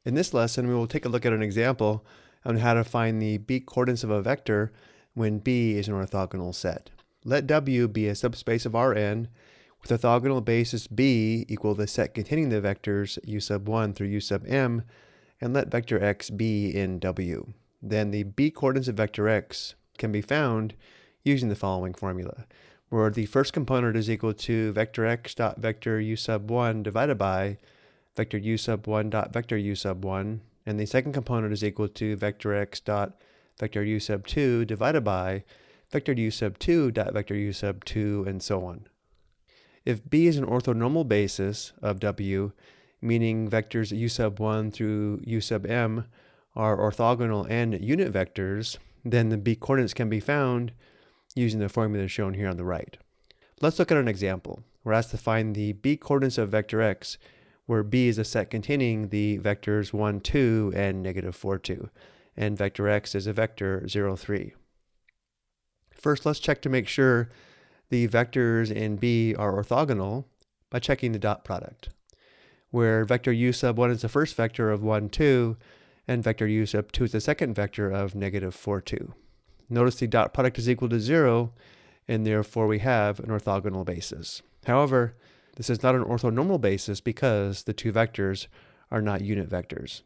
In this lesson, we will take a look at an example on how to find the B coordinates of a vector when B is an orthogonal set. Let W be a subspace of Rn with orthogonal basis B equal the set containing the vectors u sub 1 through u sub m, and let vector x be in W. Then the B coordinates of vector x can be found using the following formula, where the first component is equal to vector x dot vector u sub 1 divided by vector u sub 1 dot vector u sub 1, and the second component is equal to vector x dot vector u sub 2 divided by vector u sub 2 dot vector u sub 2, and so on. If B is an orthonormal basis of W, meaning vectors u sub 1 through u sub m are orthogonal and unit vectors, then the B coordinates can be found using the formula shown here on the right. Let's look at an example. We're asked to find the B coordinates of vector x, where B is a set containing the vectors 1, 2, and negative 4, 2, and vector x is a vector 0, 3. First, let's check to make sure the vectors in B are orthogonal by checking the dot product, where vector u sub 1 is the first vector of 1, 2, and vector u sub 2 is the second vector of negative 4, 2. Notice the dot product is equal to 0, and therefore we have an orthogonal basis. However, this is not an orthonormal basis because the two vectors are not unit vectors.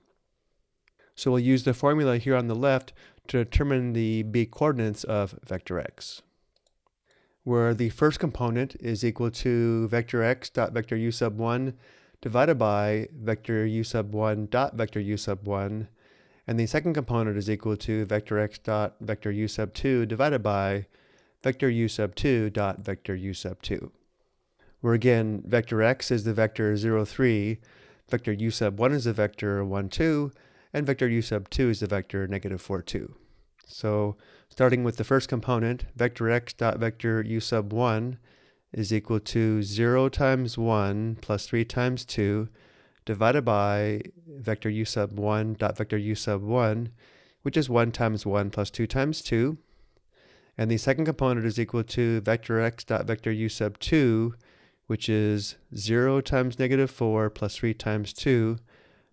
So we'll use the formula here on the left to determine the B coordinates of vector x, where the first component is equal to vector x dot vector u sub 1 divided by vector u sub 1 dot vector u sub 1, and the second component is equal to vector x dot vector u sub 2 divided by vector u sub 2 dot vector u sub 2. Where again, vector x is the vector 0, 3, vector u sub 1 is the vector 1, 2, and vector u sub 2 is the vector negative 4, 2. So starting with the first component, vector x dot vector u sub 1 is equal to 0 times 1 plus 3 times 2 divided by vector u sub 1 dot vector u sub 1, which is 1 times 1 plus 2 times 2. And the second component is equal to vector x dot vector u sub 2, which is 0 times negative 4 plus 3 times 2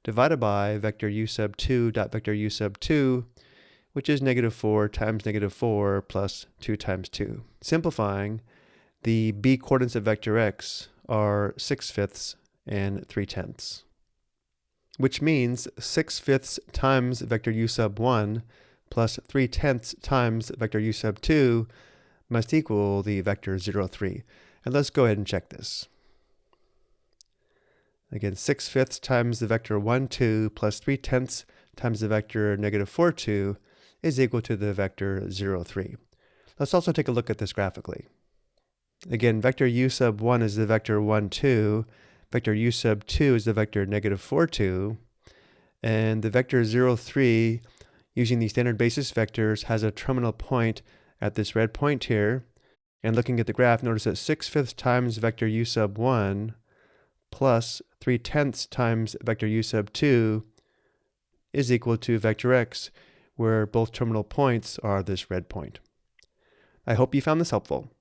divided by vector u sub 2 dot vector u sub 2, which is negative 4 times negative 4 plus 2 times 2. Simplifying, the B coordinates of vector x are 6/5 and 3/10, which means 6/5 times vector u sub 1 plus 3/10 times vector u sub 2 must equal the vector 0, 3. And let's go ahead and check this. Again, 6/5 times the vector 1, 2 plus 3/10 times the vector negative 4, 2 is equal to the vector 0, 3. Let's also take a look at this graphically. Again, vector u sub 1 is the vector 1, 2, vector u sub 2 is the vector negative 4, 2, and the vector 0, 3, using the standard basis vectors, has a terminal point at this red point here. And looking at the graph, notice that 6/5 times vector u sub 1 plus 3/10 times vector u sub 2 is equal to vector x, where both terminal points are this red point. I hope you found this helpful.